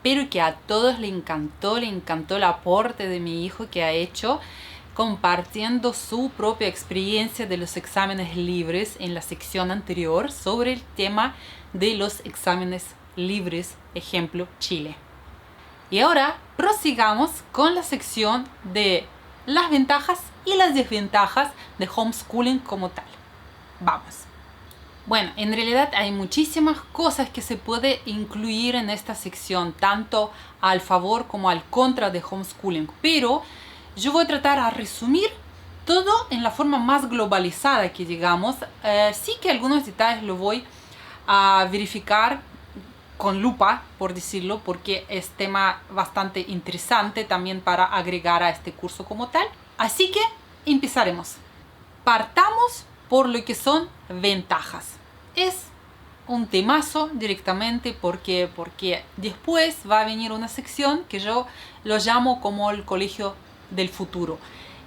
pero que a todos le encantó el aporte de mi hijo que ha hecho compartiendo su propia experiencia de los exámenes libres en la sección anterior sobre el tema de los exámenes libres, ejemplo Chile. Y ahora prosigamos con la sección de las ventajas y las desventajas de homeschooling como tal. Vamos. Bueno, en realidad hay muchísimas cosas que se puede incluir en esta sección, tanto al favor como al contra de homeschooling, pero yo voy a tratar de resumir todo en la forma más globalizada que llegamos. Sí que algunos detalles lo voy a verificar con lupa, por decirlo, porque es tema bastante interesante también para agregar a este curso como tal. Así que empezaremos. Partamos por lo que son ventajas. Es un temazo directamente porque después va a venir una sección que yo lo llamo como el colegio del futuro.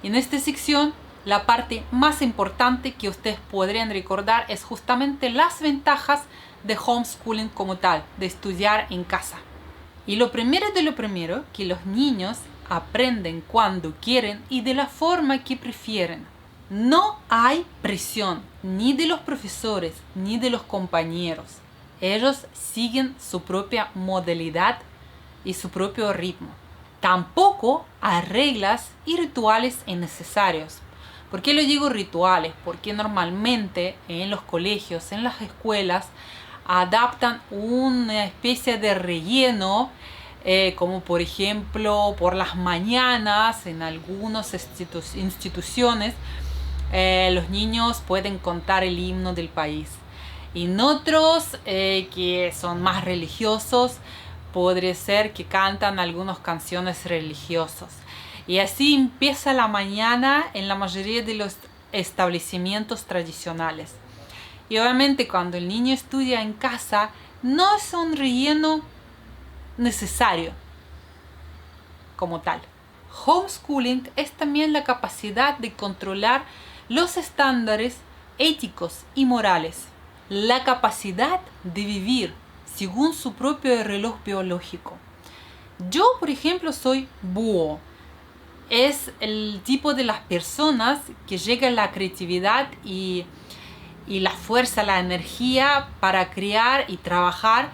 En esta sección la parte más importante que ustedes podrían recordar es justamente las ventajas de homeschooling como tal, de estudiar en casa. Y lo primero, que los niños aprenden cuando quieren y de la forma que prefieren. No hay presión ni de los profesores ni de los compañeros. Ellos siguen su propia modalidad y su propio ritmo. Tampoco hay reglas y rituales innecesarios. ¿Por qué lo digo rituales? Porque normalmente en los colegios, en las escuelas, adaptan una especie de relleno, como por ejemplo por las mañanas en algunas instituciones los niños pueden contar el himno del país. En otros que son más religiosos, podría ser que cantan algunas canciones religiosas. Y así empieza la mañana en la mayoría de los establecimientos tradicionales. Y obviamente cuando el niño estudia en casa, no es un relleno necesario como tal. Homeschooling es también la capacidad de controlar los estándares éticos y morales, la capacidad de vivir según su propio reloj biológico. Yo, por ejemplo, soy búho. Es el tipo de las personas que llega la creatividad y la fuerza, la energía para crear y trabajar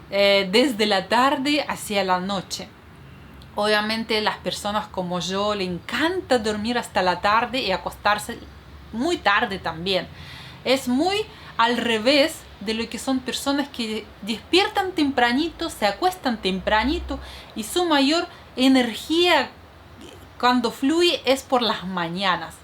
desde la tarde hacia la noche. Obviamente las personas como yo le encanta dormir hasta la tarde y acostarse muy tarde también. Es muy al revés de lo que son personas que despiertan tempranito, se acuestan tempranito y su mayor energía cuando fluye es por las mañanas.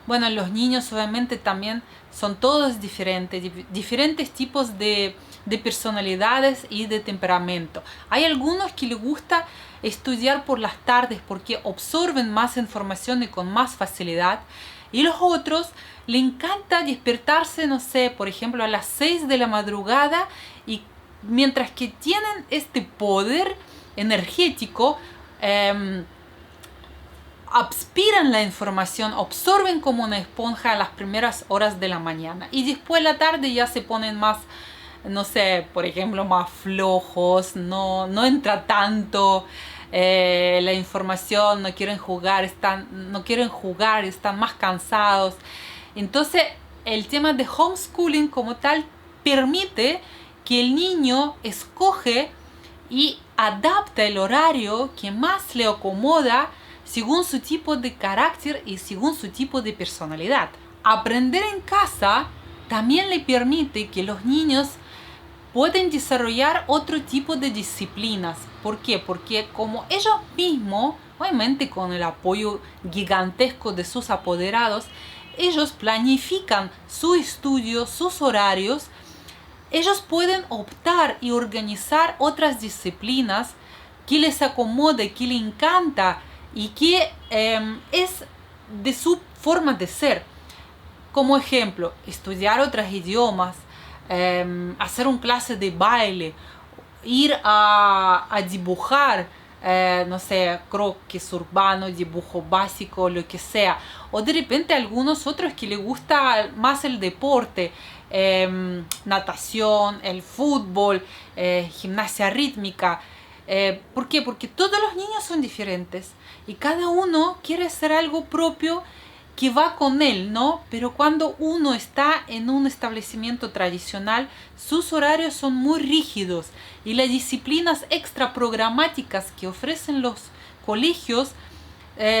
Bueno, los niños obviamente también son todos diferentes tipos de personalidades y de temperamento. Hay algunos que les gusta estudiar por las tardes porque absorben más información y con más facilidad. Y los otros les encanta despertarse, no sé, por ejemplo, a las 6 de la madrugada y mientras que tienen este poder energético, aspiran la información, absorben como una esponja a las primeras horas de la mañana y después la tarde ya se ponen más, no sé, por ejemplo, más flojos, no entra tanto la información, no quieren jugar, están más cansados. Entonces, el tema de homeschooling como tal permite que el niño escoge y adapta el horario que más le acomoda según su tipo de carácter y según su tipo de personalidad. Aprender en casa también le permite que los niños pueden desarrollar otro tipo de disciplinas. ¿Por qué? Porque como ellos mismos, obviamente con el apoyo gigantesco de sus apoderados, ellos planifican su estudio, sus horarios, ellos pueden optar y organizar otras disciplinas que les acomode, que les encanta y que es de su forma de ser. Como ejemplo, estudiar otros idiomas, hacer una clase de baile, ir a dibujar, no sé, croquis urbano, dibujo básico, lo que sea. O de repente algunos otros que les gusta más el deporte, natación, el fútbol, gimnasia rítmica. ¿Por qué? Porque todos los niños son diferentes y cada uno quiere hacer algo propio que va con él, ¿no? Pero cuando uno está en un establecimiento tradicional, sus horarios son muy rígidos y las disciplinas extra programáticas que ofrecen los colegios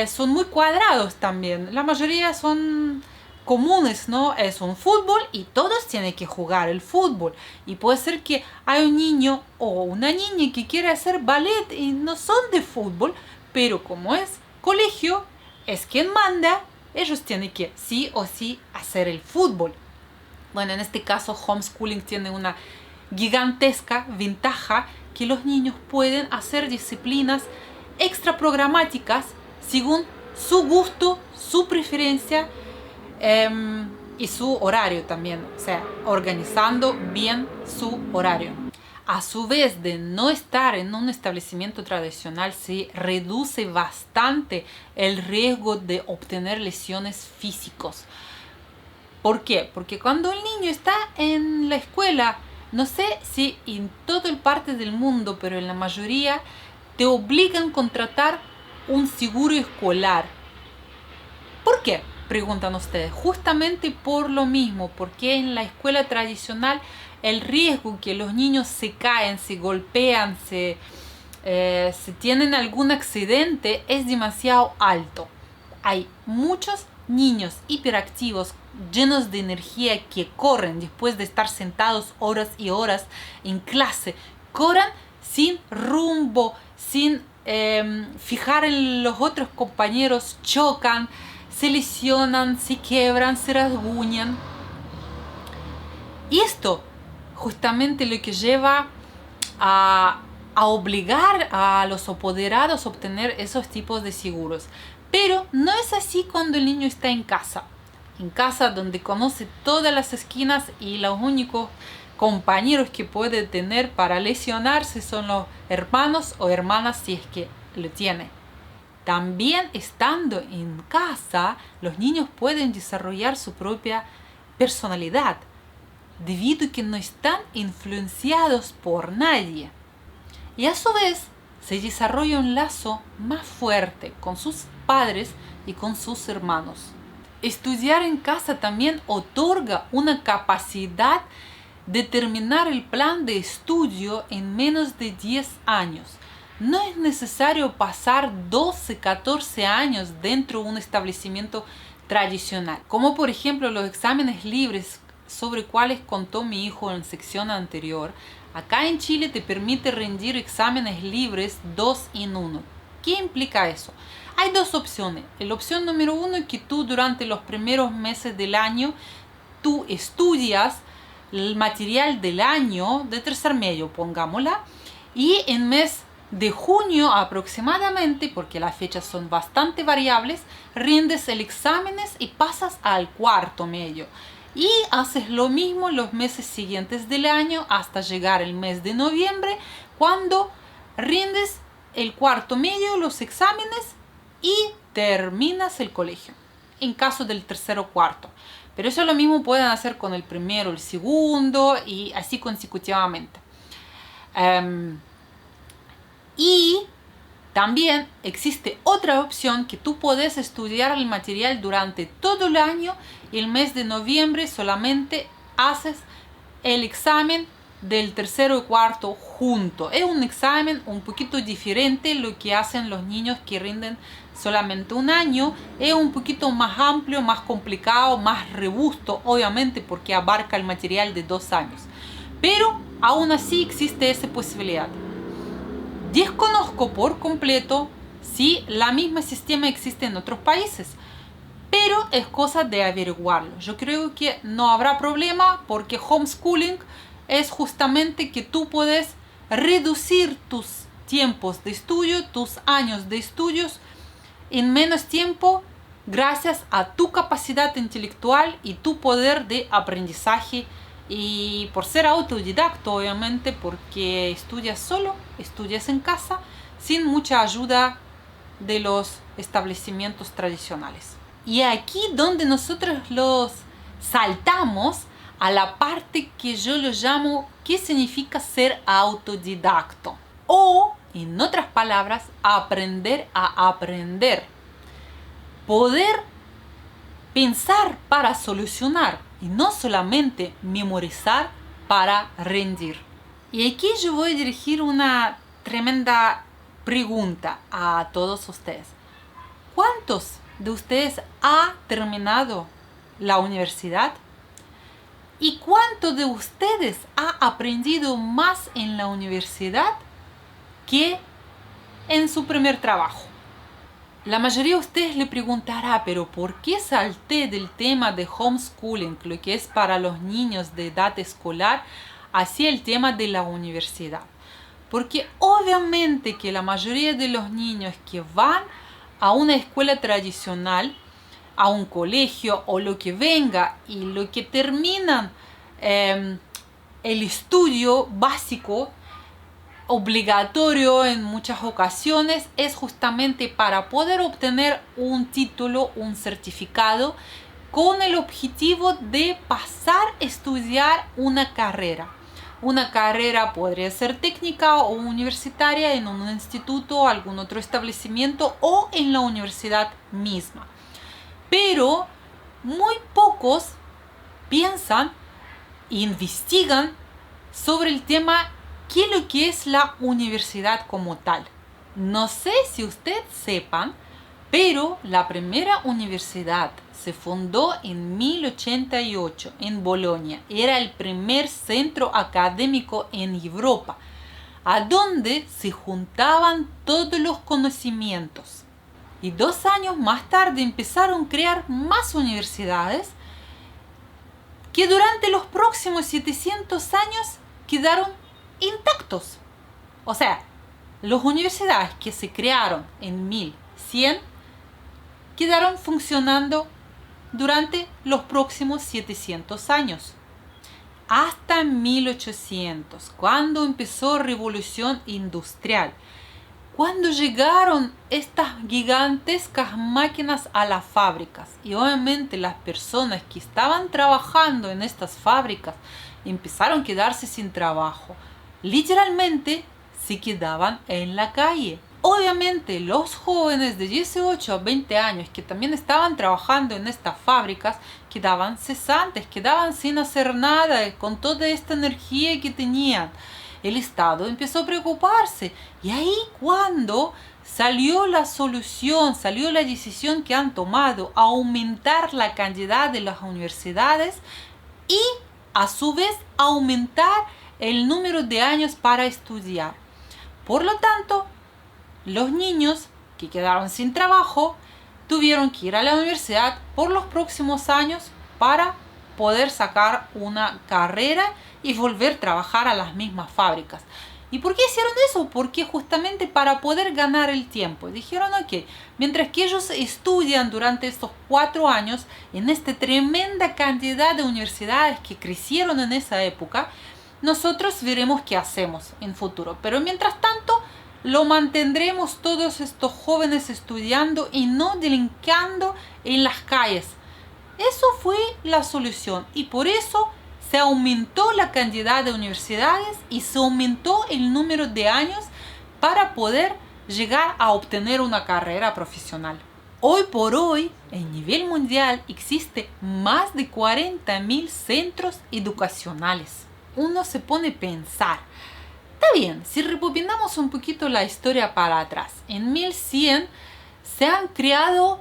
son muy cuadrados también. La mayoría son comunes, ¿no? Es un fútbol y todos tienen que jugar el fútbol. Y puede ser que hay un niño o una niña que quiere hacer ballet y no son de fútbol, pero como es colegio, es quien manda, ellos tienen que sí o sí hacer el fútbol. Bueno, en este caso homeschooling tiene una gigantesca ventaja que los niños pueden hacer disciplinas extra programáticas según su gusto, su preferencia y su horario también, o sea, organizando bien su horario. A su vez de no estar en un establecimiento tradicional, se reduce bastante el riesgo de obtener lesiones físicas. ¿Por qué? Porque cuando el niño está en la escuela, no sé si en toda el parte del mundo, pero en la mayoría, te obligan a contratar un seguro escolar. ¿Por qué? Preguntan ustedes. Justamente por lo mismo, porque en la escuela tradicional el riesgo que los niños se caen, se golpean, si tienen algún accidente es demasiado alto. Hay muchos niños hiperactivos, llenos de energía, que corren después de estar sentados horas y horas en clase. Corren sin rumbo, sin fijar en los otros compañeros, chocan, se lesionan, se quiebran, se rasguñan. Y esto justamente lo que lleva a obligar a los apoderados a obtener esos tipos de seguros. Pero no es así cuando el niño está en casa. En casa, donde conoce todas las esquinas y los únicos compañeros que puede tener para lesionarse son los hermanos o hermanas, si es que lo tiene. También estando en casa, los niños pueden desarrollar su propia personalidad, debido a que no están influenciados por nadie. Y a su vez, se desarrolla un lazo más fuerte con sus padres y con sus hermanos. Estudiar en casa también otorga una capacidad de terminar el plan de estudio en menos de 10 años. No es necesario pasar 12, 14 años dentro de un establecimiento tradicional, como por ejemplo los exámenes libres sobre cuales contó mi hijo en la sección anterior. Acá en Chile te permite rendir exámenes libres 2 en 1. ¿Qué implica eso? Hay dos opciones. La opción número 1 es que tú durante los primeros meses del año tú estudias el material del año de tercer medio, pongámosla, y en mes de junio aproximadamente, porque las fechas son bastante variables, rindes el exámenes y pasas al cuarto medio. Y haces lo mismo los meses siguientes del año hasta llegar el mes de noviembre, cuando rindes el cuarto medio, los exámenes, y terminas el colegio, en caso del tercero o cuarto. Pero eso lo mismo pueden hacer con el primero, el segundo y así consecutivamente. Y también existe otra opción que tú puedes estudiar el material durante todo el año y el mes de noviembre solamente haces el examen del tercero y cuarto junto. Es un examen un poquito diferente lo que hacen los niños que rinden solamente un año. Es un poquito más amplio, más complicado, más robusto, obviamente porque abarca el material de 2 años. Pero aún así existe esa posibilidad. Desconozco por completo si la misma sistema existe en otros países, pero es cosa de averiguarlo. Yo creo que no habrá problema porque homeschooling es justamente que tú puedes reducir tus tiempos de estudio, tus años de estudios en menos tiempo gracias a tu capacidad intelectual y tu poder de aprendizaje. Y por ser autodidacta, obviamente, porque estudias solo, estudias en casa, sin mucha ayuda de los establecimientos tradicionales. Y aquí donde nosotros los saltamos a la parte que yo lo llamo ¿qué significa ser autodidacta? O En otras palabras, aprender a aprender. Poder pensar para solucionar y no solamente memorizar para rendir. Y aquí yo voy a dirigir una tremenda pregunta a todos ustedes. ¿Cuántos de ustedes ha terminado la universidad? ¿Y cuántos de ustedes ha aprendido más en la universidad que en su primer trabajo? La mayoría de ustedes le preguntará, pero ¿por qué salté del tema de homeschooling, lo que es para los niños de edad escolar, hacia el tema de la universidad? Porque obviamente que la mayoría de los niños que van a una escuela tradicional, a un colegio o lo que venga y lo que terminan el estudio básico obligatorio en muchas ocasiones es justamente para poder obtener un título, un certificado con el objetivo de pasar a estudiar una carrera. Una carrera podría ser técnica o universitaria en un instituto o algún otro establecimiento o en la universidad misma. Pero muy pocos piensan e investigan sobre el tema qué es lo que es la universidad como tal. No sé si ustedes sepan, pero la primera universidad se fundó en 1088 en Bolonia. Era el primer centro académico en Europa, a donde se juntaban todos los conocimientos. Y 2 años más tarde empezaron a crear más universidades que durante los próximos 700 años quedaron intactos. O sea, las universidades que se crearon en 1100 quedaron funcionando durante los próximos 700 años. Hasta 1800, cuando empezó la revolución industrial, cuando llegaron estas gigantescas máquinas a las fábricas y obviamente las personas que estaban trabajando en estas fábricas empezaron a quedarse sin trabajo. Literalmente se quedaban en la calle. Obviamente los jóvenes de 18 a 20 años que también estaban trabajando en estas fábricas quedaban cesantes, quedaban sin hacer nada con toda esta energía que tenían. El Estado empezó a preocuparse y ahí cuando salió la solución, salió la decisión que han tomado, aumentar la cantidad de las universidades y a su vez aumentar el número de años para estudiar. Por lo tanto, los niños que quedaron sin trabajo tuvieron que ir a la universidad por los próximos años para poder sacar una carrera y volver a trabajar a las mismas fábricas. ¿Y por qué hicieron eso? Porque justamente para poder ganar el tiempo. Dijeron, ok, mientras que ellos estudian durante estos 4 años en esta tremenda cantidad de universidades que crecieron en esa época, nosotros veremos qué hacemos en futuro. Pero mientras tanto, lo mantendremos todos estos jóvenes estudiando y no delinquiendo en las calles. Eso fue la solución y por eso se aumentó la cantidad de universidades y se aumentó el número de años para poder llegar a obtener una carrera profesional. Hoy por hoy, a nivel mundial, existe más de 40.000 centros educacionales. Uno se pone a pensar, está bien, si rebobinamos un poquito la historia para atrás, en 1100 se han creado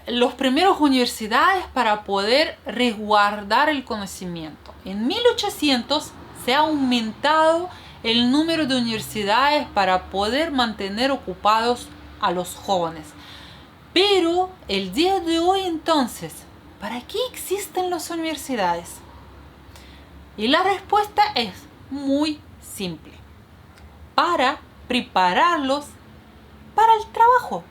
las primeras universidades para poder resguardar el conocimiento. En 1800 se ha aumentado el número de universidades para poder mantener ocupados a los jóvenes. Pero el día de hoy entonces, ¿para qué existen las universidades? Y la respuesta es muy simple: para prepararlos para el trabajo.